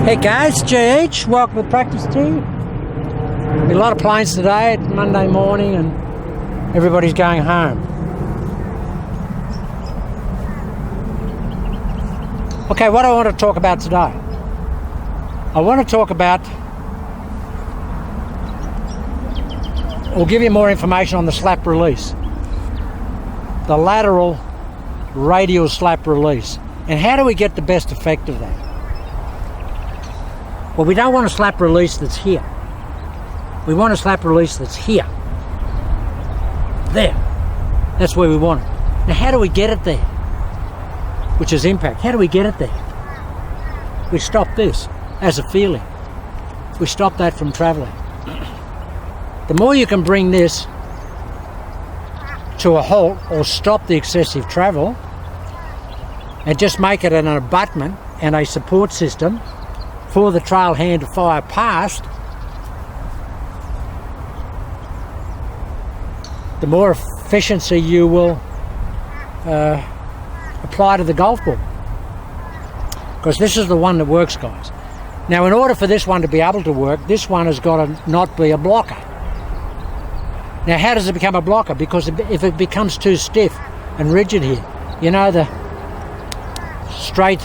Hey guys, JH, welcome to Practice Tee. A lot of planes today, it's Monday morning and everybody's going home. Okay, what do I want to talk about today? I want to talk about, or give you more information on the slap release. The lateral radial slap release. And how do we get the best effect of that? Well, we don't want a slap release that's here. We want a slap release that's here. There. That's where we want it. Now, how do we get it there? Which is impact. How do we get it there? We stop this as a feeling. We stop that from traveling. The more you can bring this to a halt or stop the excessive travel and just make it an abutment and a support system for the trail hand to fire past, the more efficiency you will apply to the golf ball. Because this is the one that works, guys. Now, in order for this one to be able to work, this one has got to not be a blocker. Now, how does it become a blocker? Because if it becomes too stiff and rigid here, you know, the straight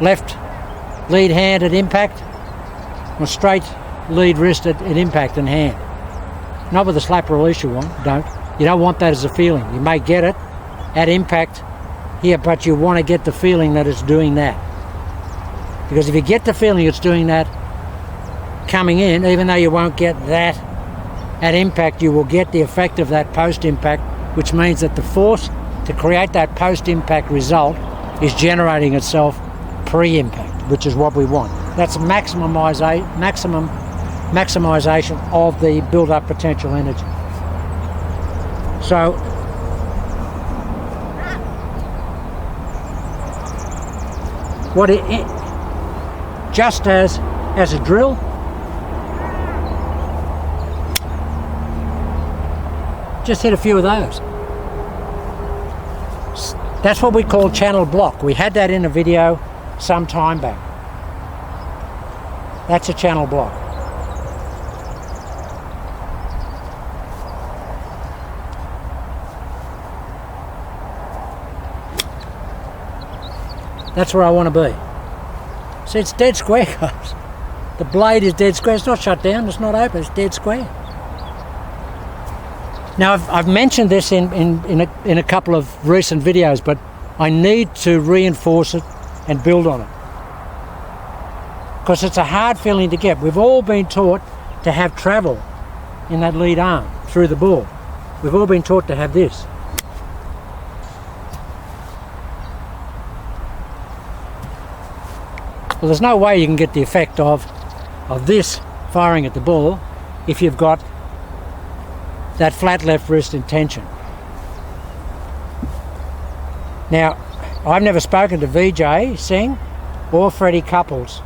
left lead hand at impact, or straight lead wrist at impact and hand. Not with the slap release you want, You don't want that as a feeling. You may get it at impact here, but you want to get the feeling that it's doing that. Because if you get the feeling it's doing that coming in, even though you won't get that at impact, you will get the effect of that post-impact, which means that the force to create that post-impact result is generating itself pre-impact, which is what we want. That's maximization of the build-up potential energy. So, just as a drill, just hit a few of those. That's what we call channel block. We had that in a video some time back. That's a channel block. That's where I want to be. See, it's dead square, guys. The blade is dead square. It's not shut down. It's not open. It's dead square. Now, I've mentioned this in a couple of recent videos, but I need to reinforce it and build on it. Because it's a hard feeling to get. We've all been taught to have travel in that lead arm through the ball. We've all been taught to have this. Well, there's no way you can get the effect of this firing at the ball if you've got that flat left wrist in tension. Now, I've never spoken to Vijay Singh or Freddie Couples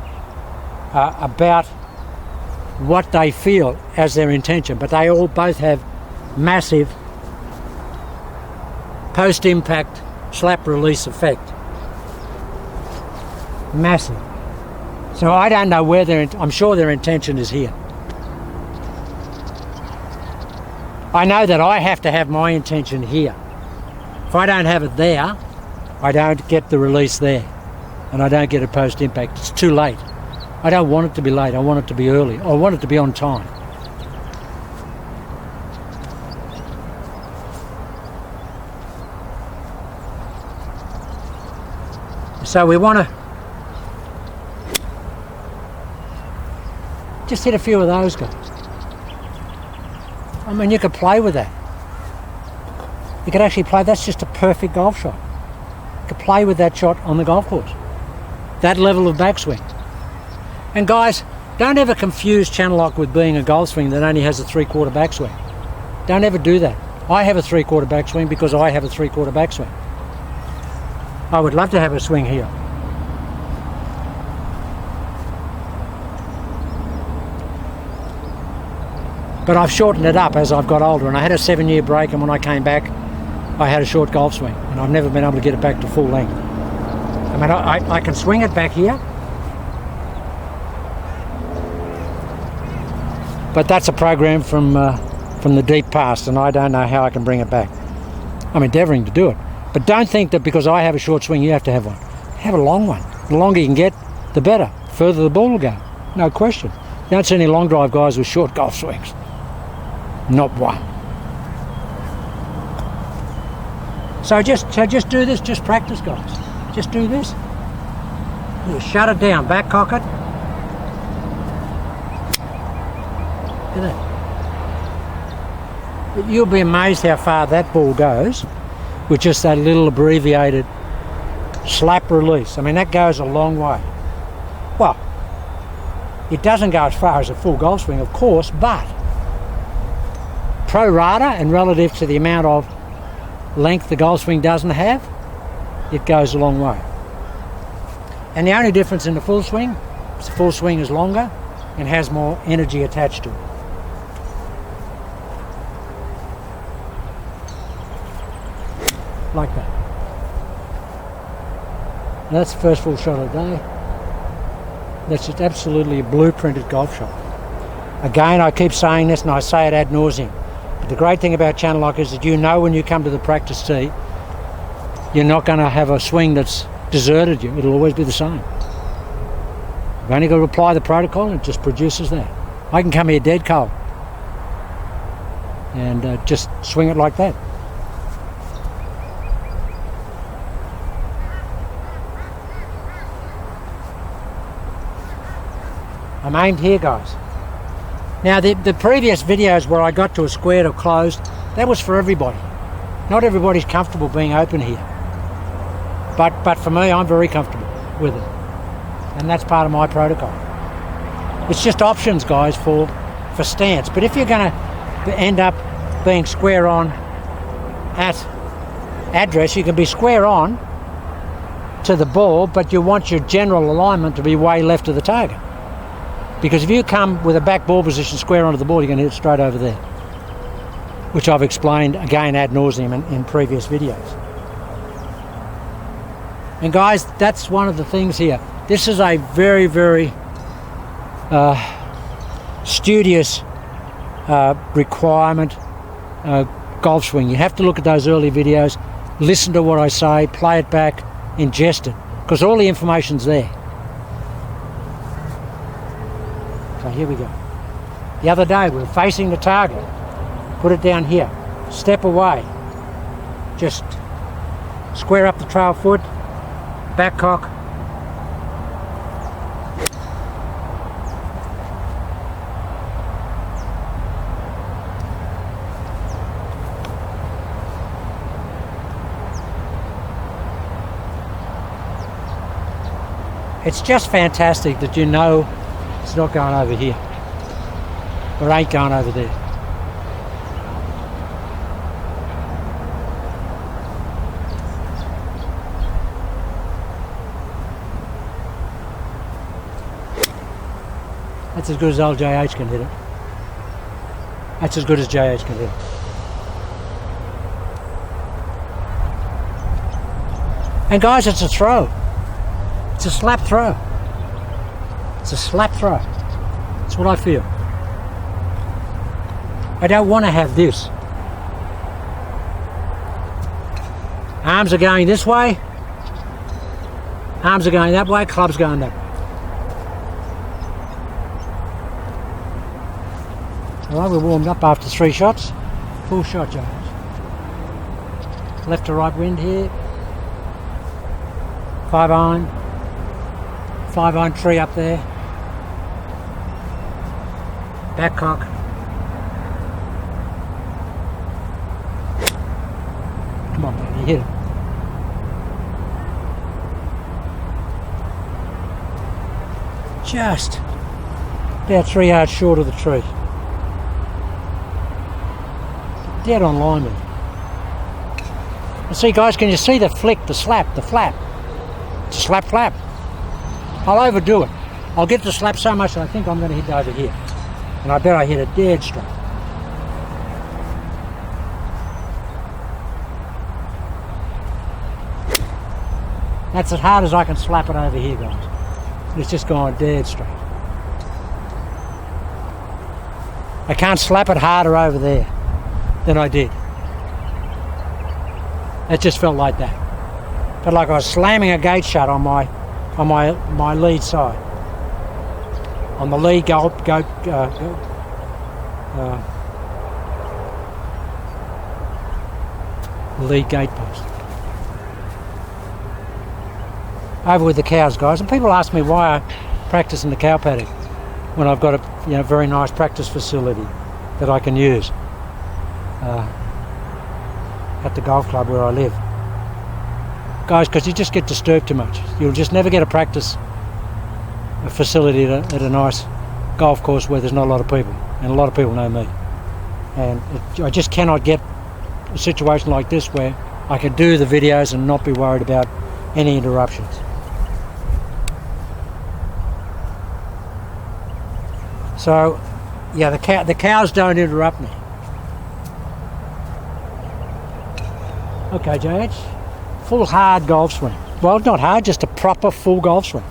about what they feel as their intention, but they all both have massive post-impact slap release effect. Massive. So I don't know where I'm sure their intention is here. I know that I have to have my intention here. If I don't have it there, I don't get the release there. And I don't get a post-impact. It's too late. I don't want it to be late. I want it to be early. I want it to be on time. So we want to just hit a few of those guys. I mean, you could play with that. You could actually play, that's just a perfect golf shot. You could play with that shot on the golf course. That level of backswing. And guys, don't ever confuse channel lock with being a golf swing that only has a 3/4 backswing. Don't ever do that. I have a 3/4 backswing because I have a 3/4 backswing. I would love to have a swing here. But I've shortened it up as I've got older, and I had a 7-year break, and when I came back I had a short golf swing, and I've never been able to get it back to full length. I mean, I can swing it back here, But that's a program from the deep past, and I don't know how I can bring it back. I'm endeavouring to do it. But don't think that because I have a short swing, you have to have one. Have a long one. The longer you can get, the better. Further the ball will go. No question. You don't see any long drive guys with short golf swings. Not one. So just do this. Just practice, guys. Just do this. You shut it down. Back cock it. Look at that. You'll be amazed how far that ball goes with just that little abbreviated slap release. I mean, that goes a long way. Well, it doesn't go as far as a full golf swing, of course, but pro rata and relative to the amount of length the golf swing doesn't have, it goes a long way. And the only difference in the full swing is the full swing is longer and has more energy attached to it. Like that. And that's the first full shot of the day. That's just absolutely a blueprinted golf shot. Again, I keep saying this and I say it ad nauseum. But the great thing about Channel Lock is that you know when you come to the practice tee, you're not going to have a swing that's deserted you. It'll always be the same. You've only got to apply the protocol and it just produces that. I can come here dead cold and just swing it like that. I'm aimed here, guys. Now, the previous videos where I got to a square or closed, that was for everybody. Not everybody's comfortable being open here. But for me, I'm very comfortable with it. And that's part of my protocol. It's just options, guys, for stance. But if you're going to end up being square on at address, you can be square on to the ball, but you want your general alignment to be way left of the target. Because if you come with a back ball position square onto the ball, you're going to hit it straight over there, which I've explained again ad nauseum in previous videos. And guys, that's one of the things here. This is a very, very studious requirement golf swing. You have to look at those early videos, listen to what I say, play it back, ingest it, because all the information's there. So here we go. The other day we were facing the target. Put it down here. Step away. Just square up the trail foot. Back cock. It's just fantastic that you know it's not going over here, or ain't going over there. That's as good as old JH can hit it. That's as good as JH can hit it. And guys, it's a throw. It's a slap throw. It's a slap throw. That's what I feel. I don't want to have this. Arms are going this way. Arms are going that way. Club's going that way. Alright, we're warmed up after 3 shots. Full shot, Jones. Left to right wind here. 5 iron. 5 iron tree up there. Back cock. Come on, baby, hit it. Just about 3 yards short of the tree. Dead on line with it. And see, guys, can you see the flick, the slap, the flap? It's a slap flap. I'll overdo it. I'll get the slap so much that I think I'm going to hit over here. And I bet I hit it dead straight. That's as hard as I can slap it over here, guys. It's just going dead straight. I can't slap it harder over there than I did. It just felt like that. But like I was slamming a gate shut on my lead side. On the lead lead gate post. Over with the cows, guys. And people ask me why I practice in the cow paddock when I've got a very nice practice facility that I can use at the golf club where I live. Guys, because you just get disturbed too much. You'll just never get a practice facility at a nice golf course where there's not a lot of people, and a lot of people know me. And I just cannot get a situation like this where I can do the videos and not be worried about any interruptions. So, yeah, the cows don't interrupt me. Okay, JH, full hard golf swing. Well, not hard, just a proper full golf swing.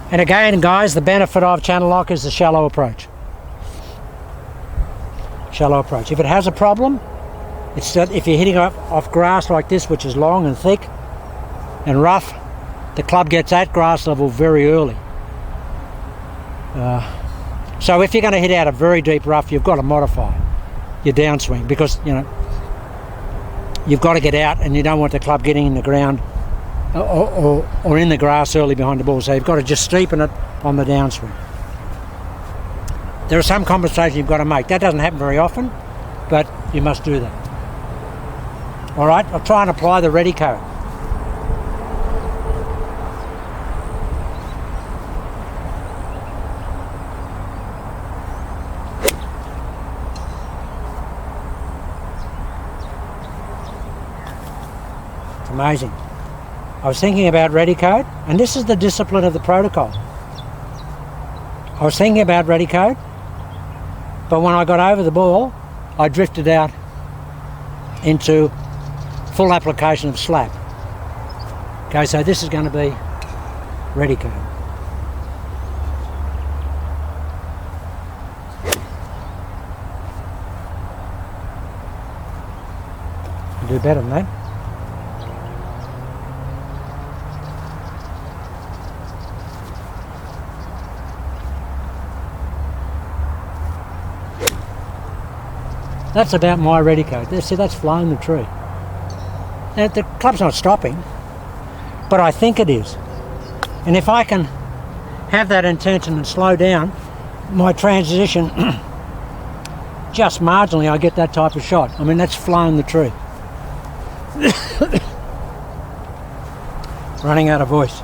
And again, guys, the benefit of channel lock is the shallow approach. Shallow approach. If it has a problem, it's that if you're hitting off grass like this, which is long and thick and rough, the club gets at grass level very early. So if you're going to hit out a very deep rough, you've got to modify your downswing, because you've got to get out and you don't want the club getting in the ground or in the grass early behind the ball, so you've got to just steepen it on the downswing. There are some compensations you've got to make. That doesn't happen very often, but you must do that. All right, I'll try and apply the ready code. It's amazing. I was thinking about ready code, and this is the discipline of the protocol. I was thinking about ready code, but when I got over the ball, I drifted out into full application of slap. Okay, so this is going to be ready code. I'll do better than that. That's about my ready code. See, that's flying the tree. Now, the club's not stopping, but I think it is. And if I can have that intention and slow down my transition just marginally, I get that type of shot. I mean, that's flying the tree. Running out of voice.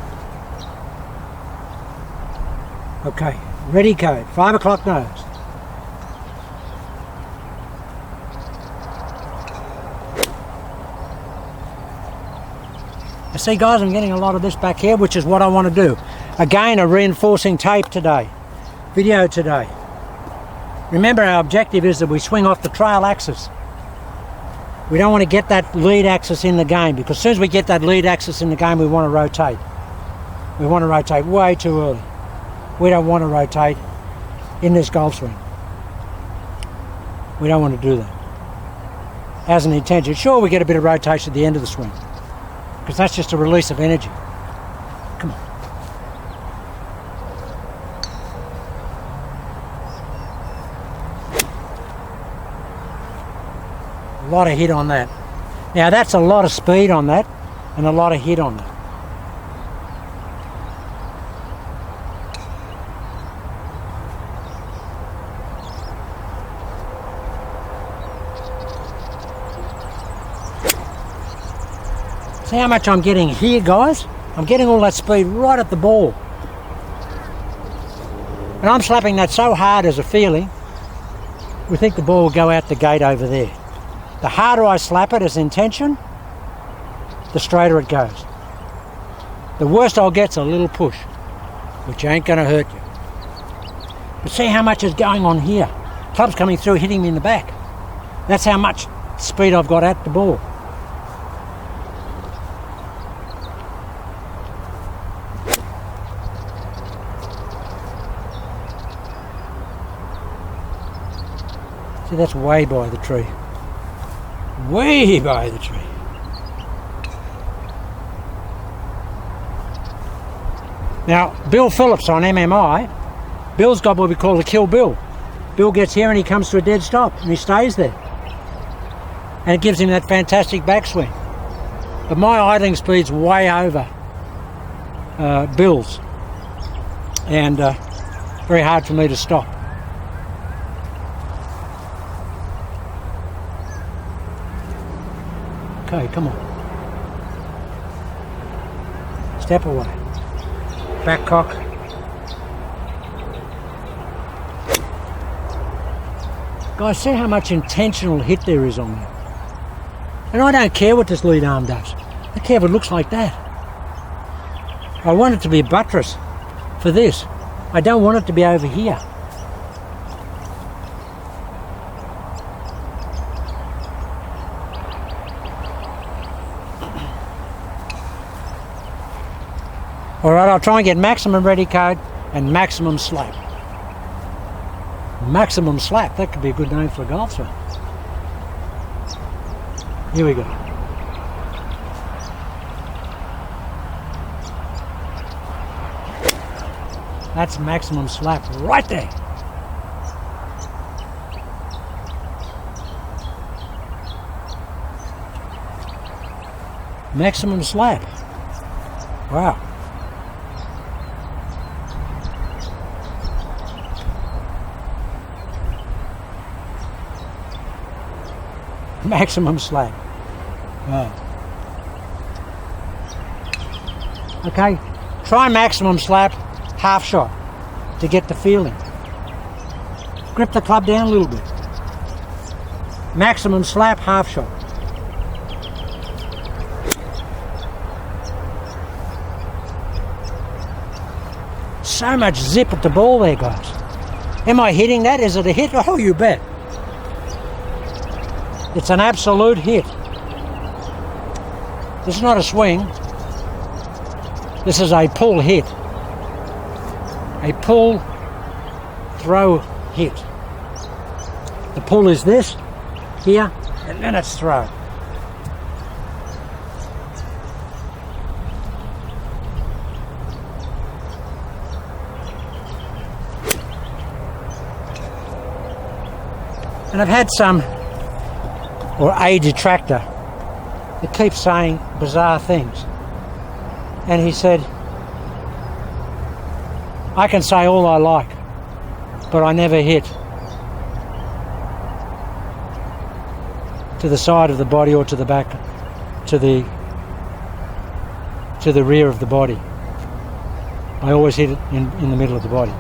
Okay, ready code, 5 o'clock nose. See, guys, I'm getting a lot of this back here, which is what I want to do. Again, a reinforcing tape today, video today. Remember, our objective is that we swing off the trail axis. We don't want to get that lead axis in the game, because as soon as we get that lead axis in the game, we want to rotate. We want to rotate way too early. We don't want to rotate in this golf swing. We don't want to do that. As an intention, sure, we get a bit of rotation at the end of the swing, because that's just a release of energy. Come on. A lot of hit on that. Now that's a lot of speed on that and a lot of hit on that. See how much I'm getting here, guys? I'm getting all that speed right at the ball. And I'm slapping that so hard as a feeling, we think the ball will go out the gate over there. The harder I slap it as intention, the straighter it goes. The worst I'll get's a little push, which ain't going to hurt you. But see how much is going on here. Club's coming through, hitting me in the back. That's how much speed I've got at the ball. See, that's way by the tree. Way by the tree. Now, Bill Phillips on MMI, Bill's got what we call a kill Bill. Bill gets here and he comes to a dead stop and he stays there. And it gives him that fantastic backswing. But my idling speed's way over Bill's. And very hard for me to stop. Okay, come on. Step away. Back cock. Guys, see how much intentional hit there is on me. And I don't care what this lead arm does. I care if it looks like that. I want it to be a buttress for this. I don't want it to be over here. Alright, I'll try and get maximum ready code and maximum slap. Maximum slap, that could be a good name for a golf swing. Here we go. That's maximum slap right there. Maximum slap. Wow. Maximum slap. Wow. Okay, try maximum slap, half shot, to get the feeling. Grip the club down a little bit. Maximum slap, half shot. So much zip at the ball there, guys. Am I hitting that? Is it a hit? Oh, you bet. It's an absolute hit. This is not a swing. This is a pull hit. A pull throw hit. The pull is this, here, and then it's throw. And I've had some, or a detractor, that keeps saying bizarre things. And he said, I can say all I like, but I never hit to the side of the body or to the back, to the rear of the body. I always hit it in the middle of the body.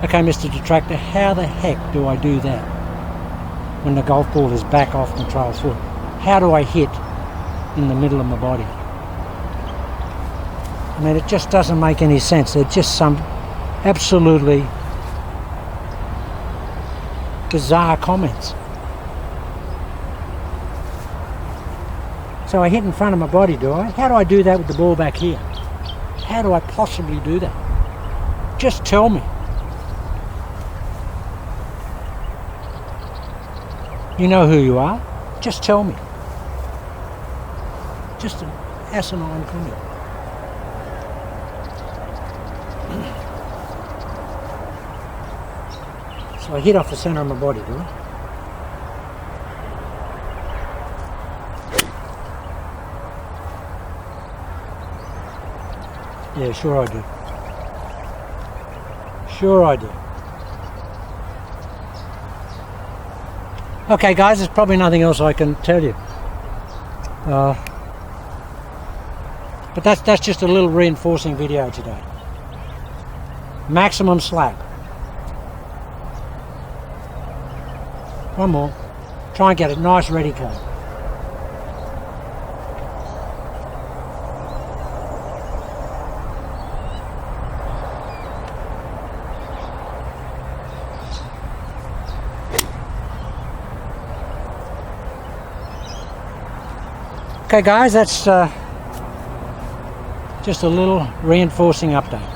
Okay, Mr. Detractor, how the heck do I do that when the golf ball is back off control foot? How do I hit in the middle of my body? I mean, it just doesn't make any sense. They're just some absolutely bizarre comments. So I hit in front of my body, do I? How do I do that with the ball back here? How do I possibly do that? Just tell me. You know who you are. Just tell me. Just an asinine comment. So I hit off the centre of my body, do I? Yeah, sure I do. Sure I do. Okay guys, there's probably nothing else I can tell you. But that's just a little reinforcing video today. Maximum slap. One more. Try and get a nice ready code. Okay guys, that's just a little reinforcing update.